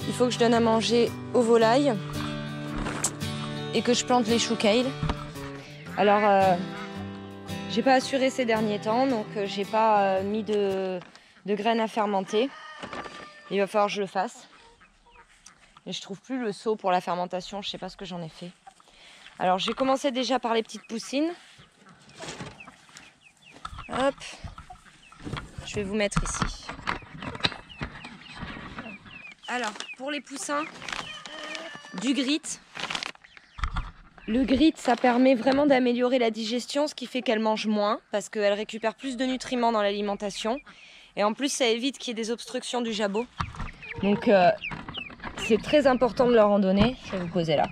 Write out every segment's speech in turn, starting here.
il faut que je donne à manger aux volailles et que je plante les choux kale. Alors, j'ai pas assuré ces derniers temps, donc j'ai pas mis de graines à fermenter. Il va falloir que je le fasse. Et je trouve plus le seau pour la fermentation, je sais pas ce que j'en ai fait. Alors j'ai commencé déjà par les petites poussines. Hop, je vais vous mettre ici. Alors pour les poussins, du grit. Le grit, ça permet vraiment d'améliorer la digestion, ce qui fait qu'elles mangent moins, parce qu'elles récupèrent plus de nutriments dans l'alimentation. Et en plus, ça évite qu'il y ait des obstructions du jabot. Donc c'est très important de leur en donner. Je vais vous poser là.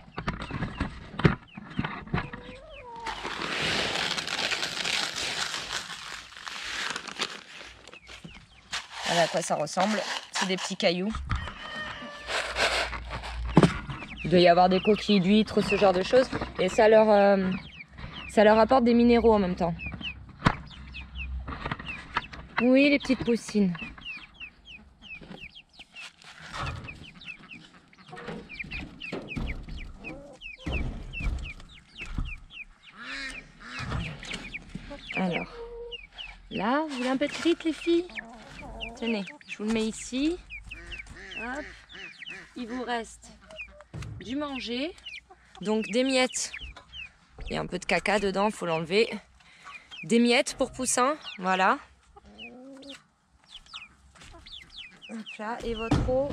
Voilà à quoi ça ressemble. C'est des petits cailloux. Il doit y avoir des coquilles d'huîtres, ce genre de choses. Et ça leur apporte des minéraux en même temps. Oui, les petites poussines. Alors, là, vous voulez un peu de grit, les filles? Tenez, je vous le mets ici. Hop. Il vous reste du manger, donc des miettes. Il y a un peu de caca dedans, il faut l'enlever. Des miettes pour poussins, voilà. Hop là, et votre eau.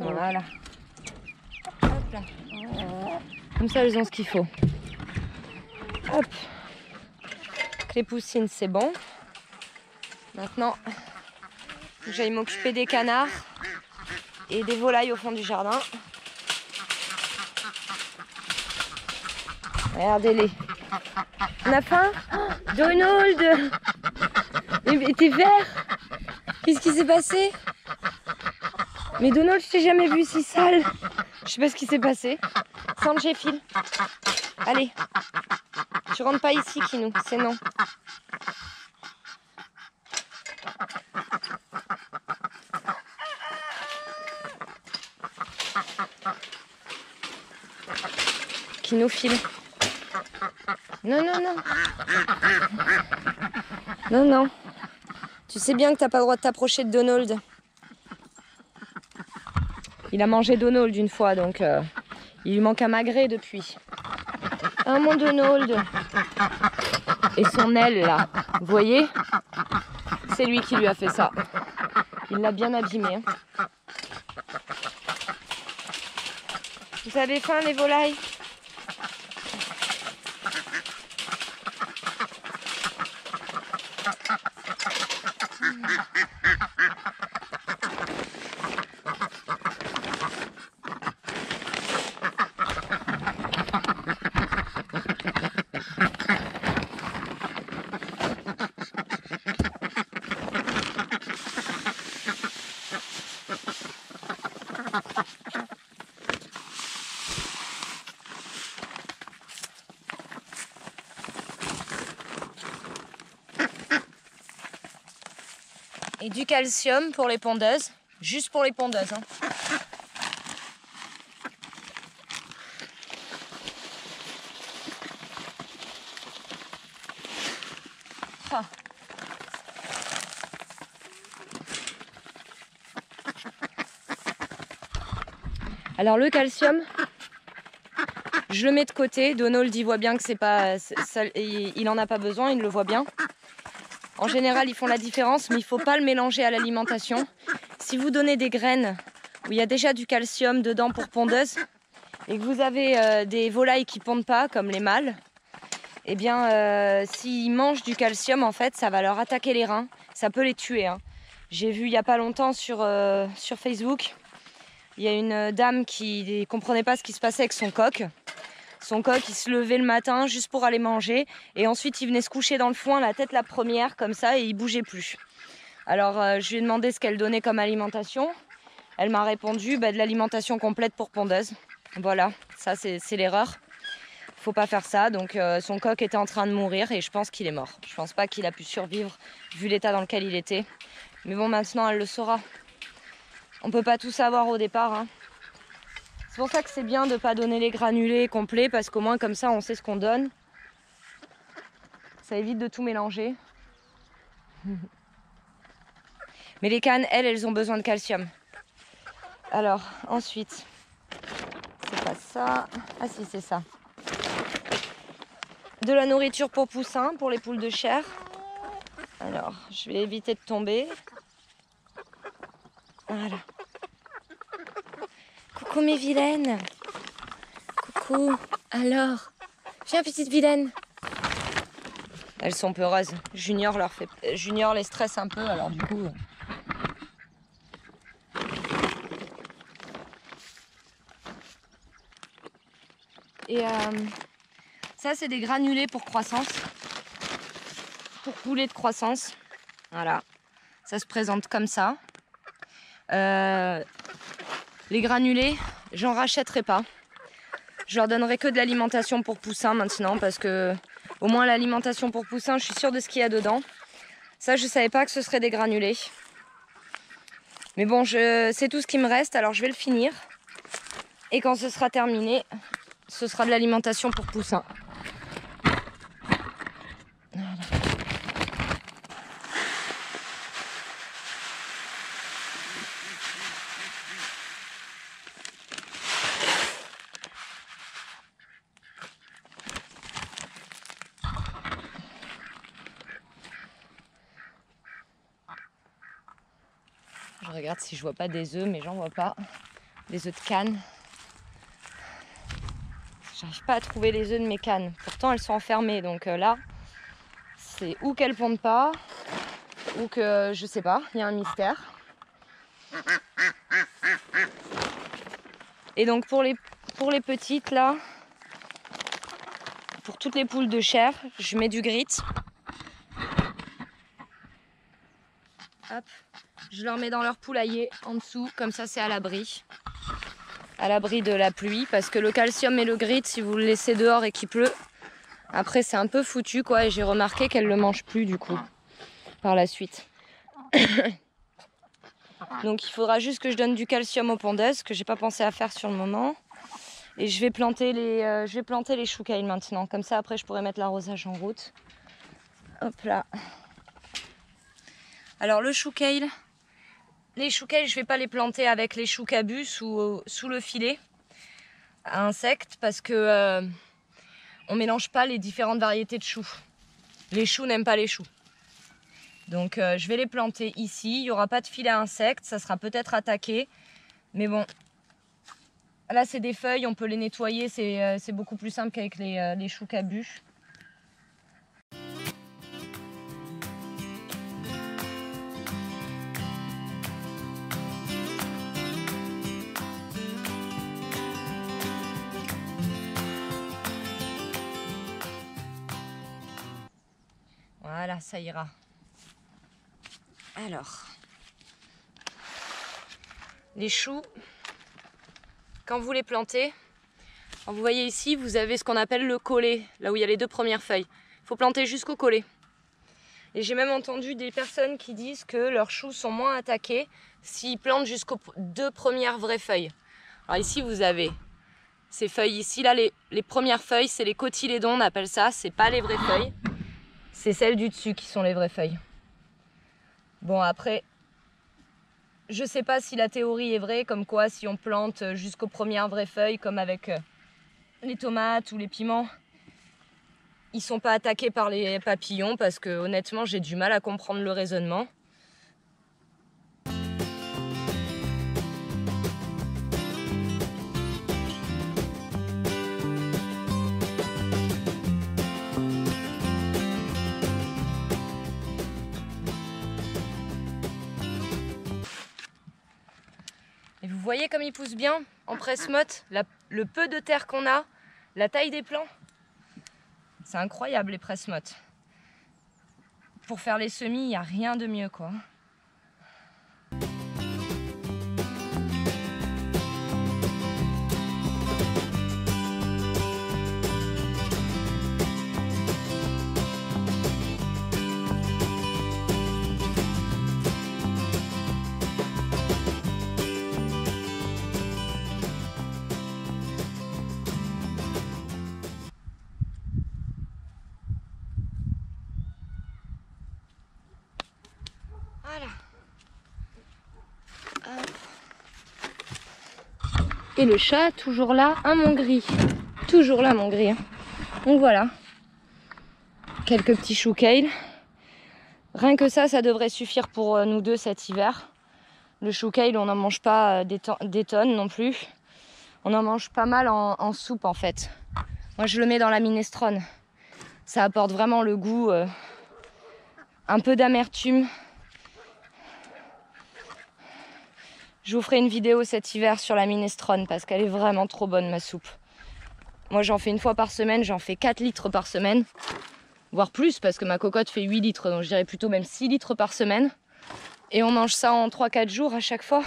Voilà. Hop là. Comme ça, elles ont ce qu'il faut. Hop. Les poussines, c'est bon. Maintenant, faut que j'aille m'occuper des canards et des volailles au fond du jardin. Regardez-les. On a faim? Oh, Donald! Mais t'es vert? Qu'est-ce qui s'est passé? Mais Donald, je t'ai jamais vu si sale. Je sais pas ce qui s'est passé. Sanjay, file. Allez. Tu rentres pas ici, Kinou, c'est non. Kinou, file. Non, non, non. Non, non. Tu sais bien que t'as pas le droit de t'approcher de Donald. Il a mangé Donald une fois, donc il lui manque un magret depuis. Ah, mon Donald. Et son aile, là, vous voyez? C'est lui qui lui a fait ça. Il l'a bien abîmé. Hein. Vous avez faim, les volailles? Et du calcium pour les pondeuses, juste pour les pondeuses. Hein. Ah. Alors le calcium, je le mets de côté. Donald, il voit bien que c'est pas, il en a pas besoin, il le voit bien. En général, ils font la différence, mais il ne faut pas le mélanger à l'alimentation. Si vous donnez des graines où il y a déjà du calcium dedans pour pondeuse et que vous avez des volailles qui ne pondent pas, comme les mâles, eh bien, s'ils mangent du calcium, en fait, ça va leur attaquer les reins. Ça peut les tuer. Hein. J'ai vu il n'y a pas longtemps sur Facebook, il y a une dame qui ne comprenait pas ce qui se passait avec son coq. Son coq, il se levait le matin juste pour aller manger. Et ensuite, il venait se coucher dans le foin, la tête la première, comme ça, et il bougeait plus. Alors, je lui ai demandé ce qu'elle donnait comme alimentation. Elle m'a répondu de l'alimentation complète pour pondeuse. Voilà, ça c'est l'erreur. Faut pas faire ça. Donc son coq était en train de mourir et je pense qu'il est mort. Je pense pas qu'il a pu survivre vu l'état dans lequel il était. Mais bon, maintenant elle le saura. On peut pas tout savoir au départ, hein. C'est pour ça que c'est bien de ne pas donner les granulés complets, parce qu'au moins comme ça on sait ce qu'on donne. Ça évite de tout mélanger. Mais les cannes, elles ont besoin de calcium. Alors ensuite, c'est pas ça. Ah si, c'est ça. De la nourriture pour poussins, pour les poules de chair. Alors, je vais éviter de tomber. Voilà. Coucou mes vilaines. Coucou. Alors, viens petite vilaine. Elles sont peureuses. Junior les stresse un peu, alors du coup. Et ça, c'est des granulés pour croissance. Pour poulet de croissance. Voilà. Ça se présente comme ça. Les granulés, j'en rachèterai pas. Je leur donnerai que de l'alimentation pour poussins maintenant, parce que au moins l'alimentation pour poussins, je suis sûre de ce qu'il y a dedans. Ça, je savais pas que ce serait des granulés. Mais bon, c'est tout ce qui me reste, alors je vais le finir. Et quand ce sera terminé, ce sera de l'alimentation pour poussins. Voilà. Je regarde si je vois pas des œufs, mais j'en vois pas. Des œufs de canne. J'arrive pas à trouver les œufs de mes cannes. Pourtant, elles sont enfermées. Donc là, c'est ou qu'elles pondent pas, ou que je sais pas, il y a un mystère. Et donc pour les petites là, pour toutes les poules de chair, je mets du grit. Hop. Je leur mets dans leur poulailler en dessous, comme ça c'est à l'abri. À l'abri de la pluie, parce que le calcium et le grit, si vous le laissez dehors et qu'il pleut, après c'est un peu foutu quoi, et j'ai remarqué qu'elles le mangent plus du coup, par la suite. Donc il faudra juste que je donne du calcium aux pondeuses, que j'ai pas pensé à faire sur le moment. Et je vais planter les choux kale maintenant, comme ça après je pourrai mettre l'arrosage en route. Hop là. Alors le chou kale, les choux kale, je vais pas les planter avec les choux cabus sous le filet à insectes, parce que on mélange pas les différentes variétés de choux. Les choux n'aiment pas les choux. Donc je vais les planter ici. Il n'y aura pas de filet à insectes, ça sera peut-être attaqué. Mais bon, là c'est des feuilles, on peut les nettoyer, c'est beaucoup plus simple qu'avec les choux cabus. Voilà, ça ira. Alors, les choux, quand vous les plantez, vous voyez ici, vous avez ce qu'on appelle le collet, là où il y a les deux premières feuilles. Il faut planter jusqu'au collet. Et j'ai même entendu des personnes qui disent que leurs choux sont moins attaqués s'ils plantent jusqu'aux deux premières vraies feuilles. Alors ici, vous avez ces feuilles ici, là, les premières feuilles, c'est les cotylédons, on appelle ça, c'est pas les vraies feuilles. C'est celles du dessus qui sont les vraies feuilles. Bon, après, je sais pas si la théorie est vraie, comme quoi si on plante jusqu'aux premières vraies feuilles, comme avec les tomates ou les piments, ils sont pas attaqués par les papillons, parce que honnêtement, j'ai du mal à comprendre le raisonnement. Et vous voyez comme ils poussent bien en presse-motte, le peu de terre qu'on a, la taille des plants. C'est incroyable les presse-mottes. Pour faire les semis, il n'y a rien de mieux quoi. Et le chat, toujours là, à mon gris. Toujours là, mon gris. Hein. Donc voilà. Quelques petits choux kale. Rien que ça devrait suffire pour nous deux cet hiver. Le chou kale, on n'en mange pas des tonnes non plus. On en mange pas mal en soupe en fait. Moi je le mets dans la minestrone. Ça apporte vraiment le goût, un peu d'amertume. Je vous ferai une vidéo cet hiver sur la minestrone parce qu'elle est vraiment trop bonne ma soupe. Moi j'en fais une fois par semaine, j'en fais 4 litres par semaine. Voire plus parce que ma cocotte fait 8 litres, donc je dirais plutôt même 6 litres par semaine. Et on mange ça en 3-4 jours à chaque fois.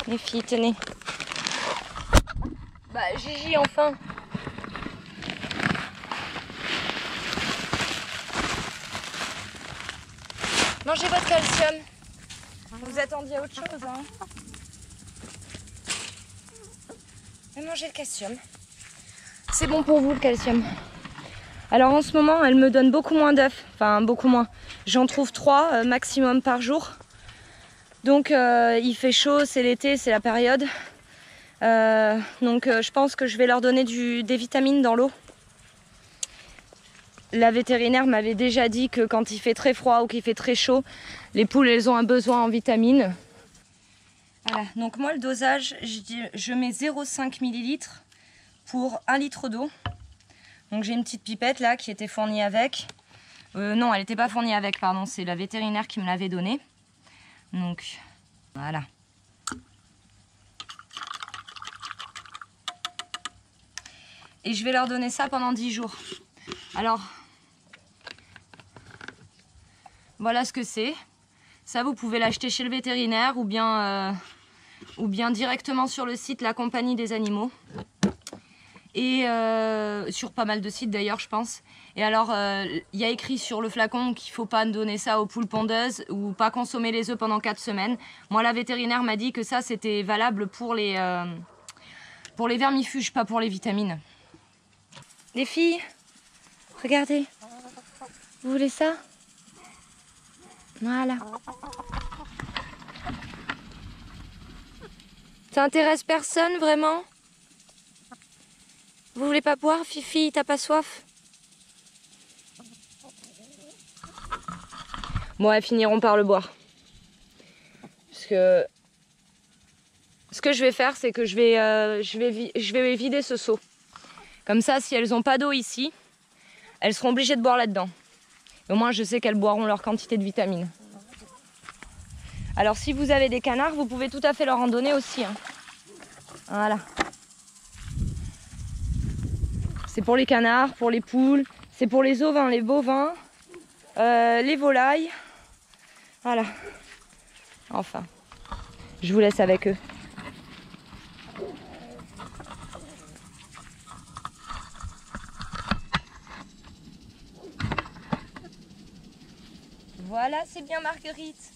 Les filles, tenez. Bah Gigi enfin. Mangez votre calcium. Vous attendiez à autre chose, hein. Mais mangez le calcium. C'est bon pour vous le calcium. Alors en ce moment, elle me donne beaucoup moins d'œufs. Enfin, beaucoup moins. J'en trouve 3 maximum par jour. Donc il fait chaud, c'est l'été, c'est la période. Donc je pense que je vais leur donner des vitamines dans l'eau. La vétérinaire m'avait déjà dit que quand il fait très froid ou qu'il fait très chaud, les poules elles ont un besoin en vitamines. Voilà, donc moi le dosage, je mets 0,5 ml pour 1 litre d'eau. Donc j'ai une petite pipette là qui était fournie avec. Non, elle n'était pas fournie avec, pardon, c'est la vétérinaire qui me l'avait donnée. Donc voilà. Et je vais leur donner ça pendant 10 jours. Alors, voilà ce que c'est. Ça, vous pouvez l'acheter chez le vétérinaire ou bien directement sur le site La Compagnie des Animaux. Et sur pas mal de sites d'ailleurs, je pense. Et alors, il y a écrit sur le flacon qu'il ne faut pas donner ça aux poules pondeuses ou pas consommer les œufs pendant 4 semaines. Moi, la vétérinaire m'a dit que ça, c'était valable pour les vermifuges, pas pour les vitamines. Les filles, regardez. Vous voulez ça? Voilà. Ça intéresse personne, vraiment? Vous voulez pas boire, Fifi? T'as pas soif? Bon, elles finiront par le boire. Parce que ce que je vais faire, c'est que je vais vider ce seau. Comme ça, si elles n'ont pas d'eau ici, elles seront obligées de boire là-dedans. Au moins, je sais qu'elles boiront leur quantité de vitamines. Alors, si vous avez des canards, vous pouvez tout à fait leur en donner aussi. Hein. Voilà. C'est pour les canards, pour les poules, c'est pour les ovins, les bovins, les volailles. Voilà. Enfin, je vous laisse avec eux. Voilà, c'est bien Marguerite.